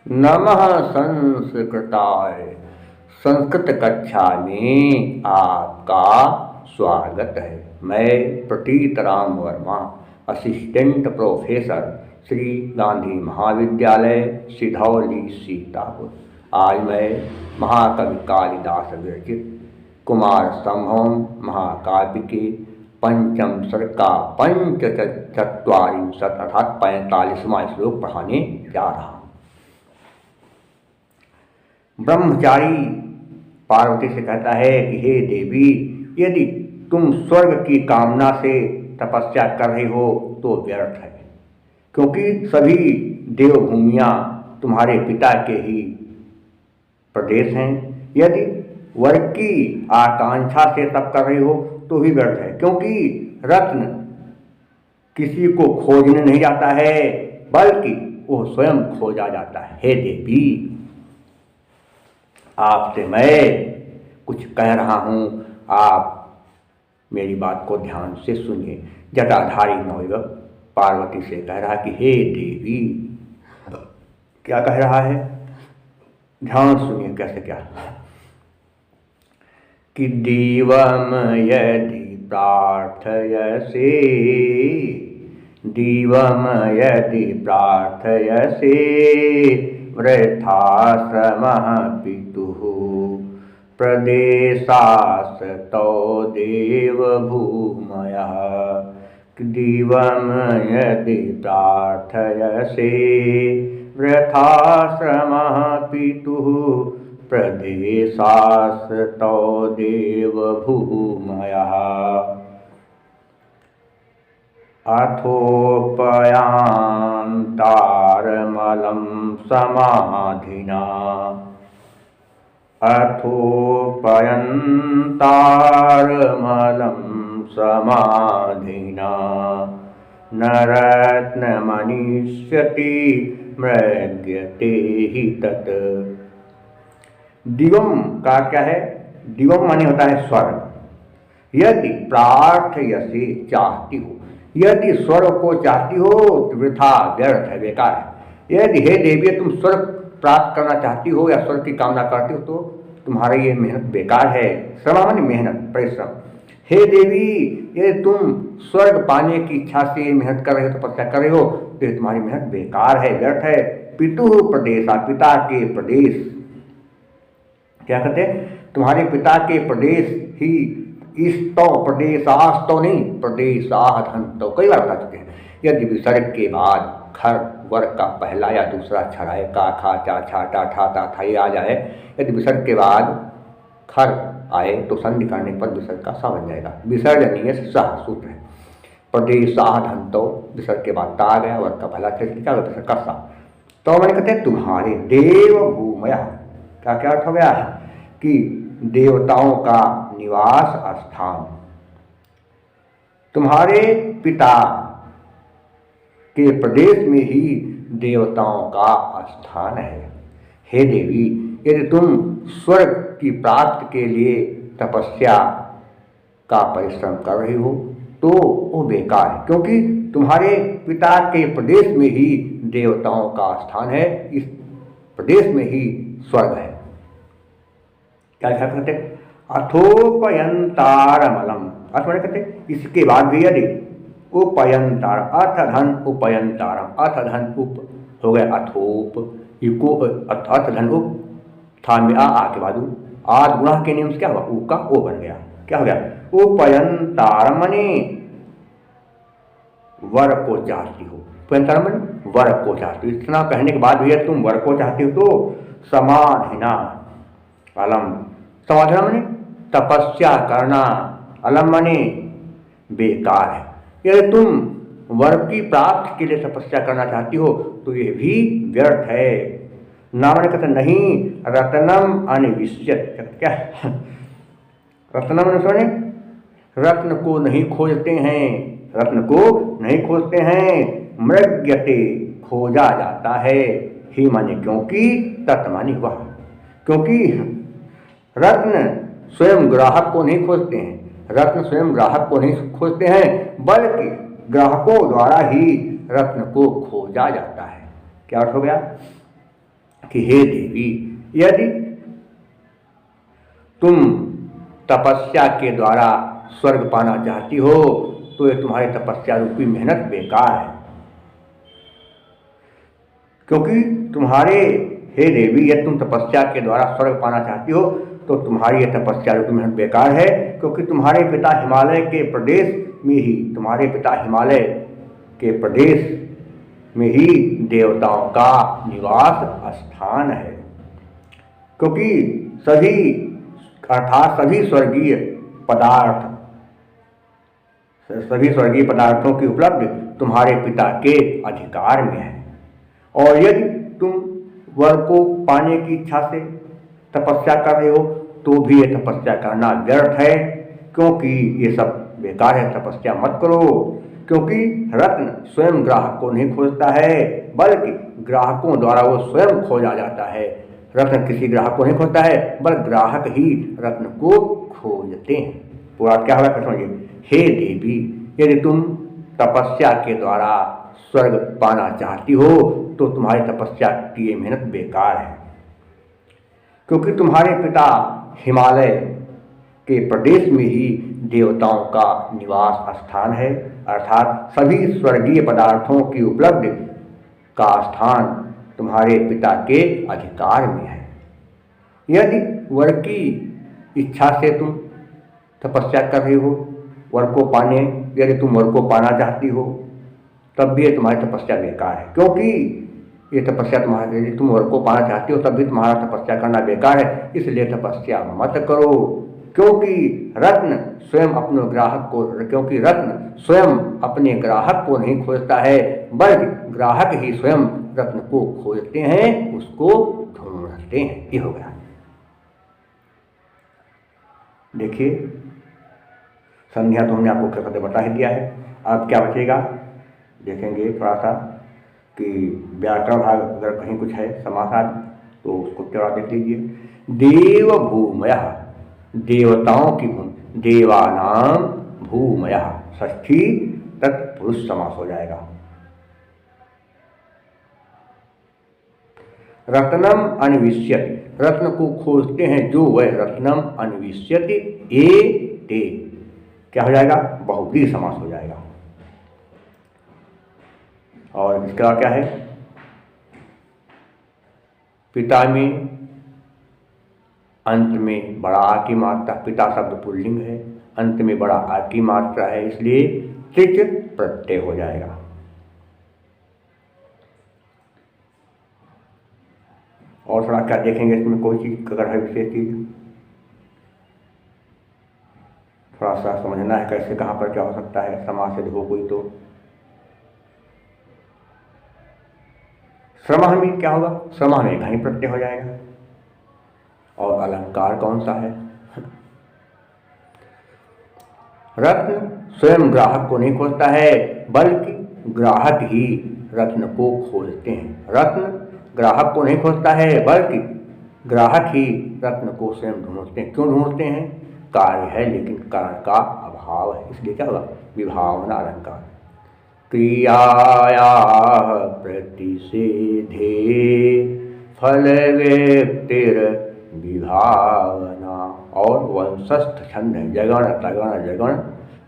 नमः संस्कृताय। संस्कृत कक्षा में आपका स्वागत है। मैं प्रतीत राम वर्मा, असिस्टेंट प्रोफेसर, श्री गांधी महाविद्यालय, सिधौली, सीतापुर। आज मैं महाकवि कालिदास विरचित कुमार संभवम महाकाव्य के पंचम सर्ग का पंचचत्वारिंशत् अर्थात 45वां श्लोक पढ़ाने जा रहा हूँ। ब्रह्मचारी पार्वती से कहता है कि हे देवी, यदि तुम स्वर्ग की कामना से तपस्या कर रहे हो तो व्यर्थ है, क्योंकि सभी देवभूमियाँ तुम्हारे पिता के ही प्रदेश हैं। यदि वर्ग की आकांक्षा से तप कर रहे हो तो भी व्यर्थ है, क्योंकि रत्न किसी को खोजने नहीं जाता है, बल्कि वो स्वयं खोजा जाता है। हे देवी, आपसे मैं कुछ कह रहा हूँ, आप मेरी बात को ध्यान से सुनिए। जटाधारी नवयुवक पार्वती से कह रहा कि हे देवी, क्या कह रहा है, ध्यान सुनिए कैसे क्या। कि दीवम यदि प्रार्थयसे, दीवम यदि प्रार्थयसे, वृथाश्रमः पितुः प्रदेशास्तौ देवभूमयः। दिवं यदि प्रार्थयसे, वृथाश्रमः पितुः प्रदेशास्तौ देवभूमयः। अथोपयान्तारमलं समाधिना, अथोपयन्तारमलं समाधिना, न रत्नमनिष्यति मृग्यते हि तत्। दिवम का क्या है, दिवम माने होता है स्वर्ग। यदि प्रार्थयसे, चाहती हो, यदि स्वर्ग को चाहती हो तो वृथा, व्यर्थ है, बेकार है। यदि हे देवी तुम स्वर्ग प्राप्त करना चाहती हो या स्वर्ग की कामना करती हो तो तुम्हारी ये मेहनत बेकार है। श्रम माने मेहनत, परिश्रम। हे देवी, यदि तुम स्वर्ग पाने की इच्छा से मेहनत कर रहे हो, तपस्या कर रहे हो, तो तुम्हारी मेहनत बेकार है, व्यर्थ है। पितुः प्रदेशा, पिता के प्रदेश, क्या कहते हैं, तुम्हारे पिता के प्रदेश ही इस्तो, प्रदेशास्तो नहीं, प्रदेशाह धनतो, कई बार बता चुके हैं। यदि विसर्ग के बाद खर वर्ग का पहला या दूसरा अक्षर आए, का, खा, चा, छा, टा, ठा, ता, था, ये आ जाए, यदि विसर्ग के बाद खर आए तो संधि करने पर विसर्ग का सा बन जाएगा। विसर्जनीय सह सूत्र है। प्रदेशाह धनतो, विसर्ग के बाद ता आ गया, वर्ग का पहला अक्षर क्या, विसर्ग का सा। तो मैंने कहते हैं तुम्हारे देवभूमया, क्या क्या अर्थ हो गया कि देवताओं का निवास स्थान, तुम्हारे पिता के प्रदेश में ही देवताओं का स्थान है। हे देवी, यदि तुम स्वर्ग की प्राप्ति के लिए तपस्या का परिश्रम कर रही हो तो वो बेकार है, क्योंकि तुम्हारे पिता के प्रदेश में ही देवताओं का स्थान है, इस प्रदेश में ही स्वर्ग है। क्या कहते, अथोपयंतारमलम, अर्थ मैंने कहते इसके बाद भी यदि उपयंतार, अर्थ धन उपयंतारम, अर्थ धन उप हो गया, अथोप, इको अर्थ धन उप, था में आ के बाद आद गुणा के नियम से क्या हुआ, उ का ओ बन गया, क्या हो गया, उपयंतारम मने वर को चाहती हो, उपयंतारम मने वर को चाहती हो। इतना कहने के बाद भी यदि तुम वर को चाहती हो तो समाधिना, अलम, समाधना माने तपस्या करना, अलम माने बेकार है। यदि तुम वर्ग की प्राप्ति के लिए तपस्या करना चाहती हो तो यह भी व्यर्थ है। ना मैंने कहते नहीं, रत्नम अनिविश्यत, क्या रत्नम सुने, रत्न को नहीं खोजते हैं, रत्न को नहीं खोजते हैं, मृग्यते, खोजा जाता है, ही माने क्योंकि, तत् माने वह, क्योंकि रत्न स्वयं ग्राहक को नहीं खोजते हैं, रत्न स्वयं ग्राहक को नहीं खोजते हैं, बल्कि ग्राहकों द्वारा ही रत्न को खोजा जाता है। क्या अर्थ हो गया, कि हे देवी, यदि तुम तपस्या के द्वारा स्वर्ग पाना चाहती हो तो ये तुम्हारी तपस्या रूपी मेहनत बेकार है। क्योंकि तुम्हारे, हे देवी, यदि तुम तपस्या के द्वारा स्वर्ग पाना चाहती हो तो तुम्हारी यह तपस्या रूपी मेहनत बेकार है, क्योंकि तुम्हारे पिता हिमालय के प्रदेश में ही, तुम्हारे पिता हिमालय के प्रदेश में ही देवताओं का निवास स्थान है। क्योंकि सभी, अर्थात सभी स्वर्गीय पदार्थों की उपलब्धि तुम्हारे पिता के अधिकार में है। और यदि तुम वर को पाने की इच्छा से तपस्या कर रहे हो तो भी ये तपस्या करना व्यर्थ है, क्योंकि ये सब बेकार है, तपस्या मत करो। क्योंकि रत्न स्वयं ग्राहक को नहीं खोजता है, बल्कि ग्राहकों द्वारा वो स्वयं खोजा जाता है। रत्न किसी ग्राहक को नहीं खोजता है, बल्कि ग्राहक ही रत्न को खोजते हैं। पूरा क्या होगा समझिए। हे देवी, यदि तुम तपस्या के द्वारा स्वर्ग पाना चाहती हो तो तुम्हारी तपस्या की ये मेहनत बेकार है, क्योंकि तुम्हारे पिता हिमालय के प्रदेश में ही देवताओं का निवास स्थान है, अर्थात सभी स्वर्गीय पदार्थों की उपलब्धि का स्थान तुम्हारे पिता के अधिकार में है। यदि वर की इच्छा से तुम तपस्या कर रहे हो वर को पाने, यदि तुम वर को पाना चाहती हो तब भी ये तुम्हारी तपस्या बेकार है, क्योंकि ये तपस्या तुम्हारे, यदि तुम वर को पाना चाहती हो तब भी तुम्हारा तपस्या करना बेकार है, इसलिए तपस्या मत करो। क्योंकि रत्न स्वयं अपने ग्राहक को, क्योंकि रत्न स्वयं अपने ग्राहक को नहीं खोजता है, बल्कि ग्राहक ही स्वयं रत्न को खोजते हैं, उसको ढूंढते हैं। ये हो गया। देखिए, संध्या तो हमने आपको क्या कहते बता ही दिया है। अब क्या बचेगा देखेंगे थोड़ा सा, कि व्याकरण भाग अगर कहीं कुछ है समास तो उसको थोड़ा देख लीजिए। देव भूमयः, देवताओं की भूमि, देवानाम भूमयः, षष्ठी तत्पुरुष समास हो जाएगा। रत्नम अन्विष्यति, रत्न को खोजते हैं जो वह, रत्नम अन्विष्यति एते, क्या हो जाएगा, बहुव्रीहि समास हो जाएगा। और इसका क्या है, पिता में अंत में बड़ा आ की मात्रा, पिता शब्द पुल्लिंग है, अंत में बड़ा आ की मात्रा है, इसलिए त्रिच प्रत्यय हो जाएगा। और थोड़ा क्या देखेंगे इसमें, कोई चीज अगर है विशेष चीज थोड़ा सा समझना है, कैसे कहाँ पर क्या हो सकता है, समास यदि हो कोई तो। श्रमः में क्या होगा, श्रमः में घई प्रत्यय हो जाएगा। और अलंकार कौन सा है, रत्न स्वयं ग्राहक को नहीं खोजता है, बल्कि ग्राहक ही रत्न को खोजते हैं। रत्न ग्राहक को नहीं खोजता है, बल्कि ग्राहक ही रत्न को स्वयं ढूंढते हैं। क्यों ढूंढते हैं, कार्य है लेकिन कारण का अभाव है, इसलिए क्या होगा, विभावना अलंकार। क्रियाया प्रतिषेधे फल व्यक्तिर विभावना। और वंशस्थ छंद है, जगण तगण जगण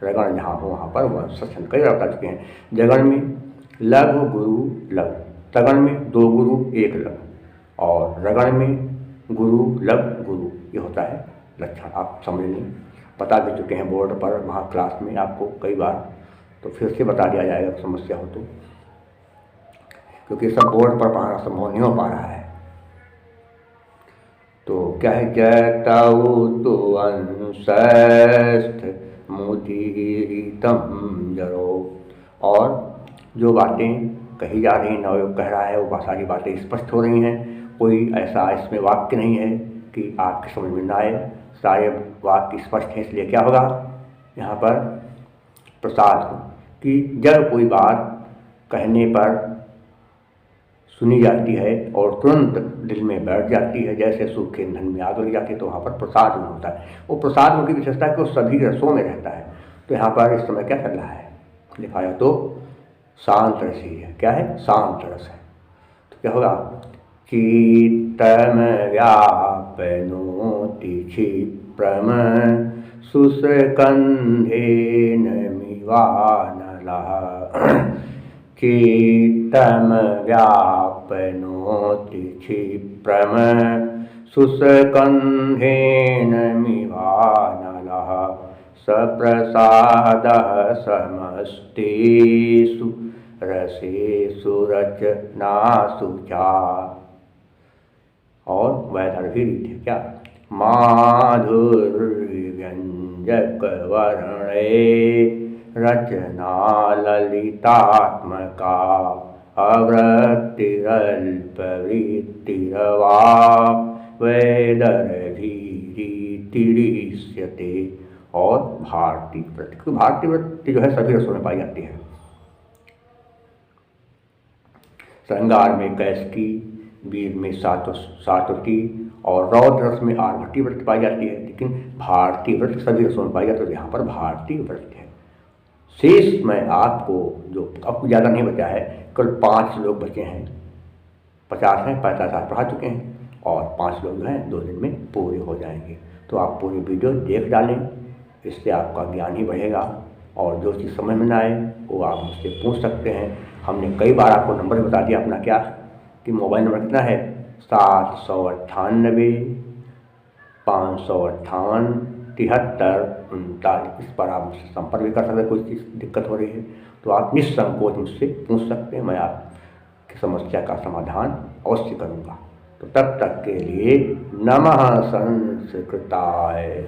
रगण, जहाँ हो वहाँ पर वंशस्थ छंद कई बता चुके हैं। जगण में लघु गुरु लघु, तगण में दो गुरु एक लघु, और रगण में गुरु लघु गुरु, ये होता है लक्षण। आप समझ लें, बता दे चुके हैं बोर्ड पर, वहाँ क्लास में आपको कई बार, तो फिर से बता दिया जाएगा समस्या हो तो, क्योंकि सब बोर्ड पर पढ़ाना संभव नहीं हो पा रहा है। तो क्या है, जतौ तो अंशस्थ मुदीरितम जरो। और जो बातें कही जा रही, नवयोग कह रहा है, वो सारी बातें स्पष्ट हो रही हैं। कोई ऐसा इसमें वाक्य नहीं है कि आपके समझ में न आए, सारे वाक्य स्पष्ट हैं। इसलिए क्या होगा यहाँ पर प्रसाद को, कि जब कोई बात कहने पर सुनी जाती है और तुरंत दिल में बैठ जाती है, जैसे सूखे ईंधन में आग लग जाती है, तो वहाँ पर प्रसाद होता है। वो प्रसाद की विशेषता है कि वो सभी रसों में रहता है। तो यहाँ पर इस समय क्या चल रहा है, दिखाया तो शांत रस ही है। क्या है, शांत रस है। तो क्या होगा, कीर्तमव्याप्नोति क्षिप्रम् शुष्कन्धेन मिवानलः। कीर्तमव्याप्नोति क्षिप्रम् शुष्कन्धेन मिवानलः। सप्रसादः समस्तेषु रसेषु रचनासु चा। और वैदर्भी रीत है क्या? माधुर्यव्यंजकवर्णे रचना ललितात्मका। अवृत्तिरल्पवृत्तिरवा वैदर्भीरीतिरिष्यते। और भारती वृत्ति, भारतीय वृत्ति जो है सभी रसों में पाई जाती है। श्रृंगार में कैसकी, वीर में सात्वती और रौद्र रस में आर्भटी वृत्ति पाई जाती है। लेकिन भारतीय वृत्ति सभी रसों में पाई जाती है। यहाँ पर भारतीय वृत्ति है। शेष में आपको जो अब ज़्यादा नहीं बचा है, केवल 5 लोग बचे हैं। 50 हैं, 45 पढ़ा चुके हैं और 5 लोग जो हैं 2 दिन में पूरे हो जाएंगे। तो आप पूरी वीडियो देख डालें, इससे आपका ज्ञान ही बढ़ेगा। और जो चीज़ समझ में ना आए वो आप मुझसे पूछ सकते हैं। हमने कई बार आपको नंबर बता दिया अपना, क्या कि मोबाइल नंबर कितना है 798 558 7339। इस पर आप मुझसे संपर्क भी कर सकते हैं। कोई चीज़ दिक्कत हो रही है तो आप निसंकोच मुझसे पूछ सकते हैं। मैं आपकी समस्या का समाधान अवश्य करूँगा। तो तब तक के लिए नमः संस्कृताय।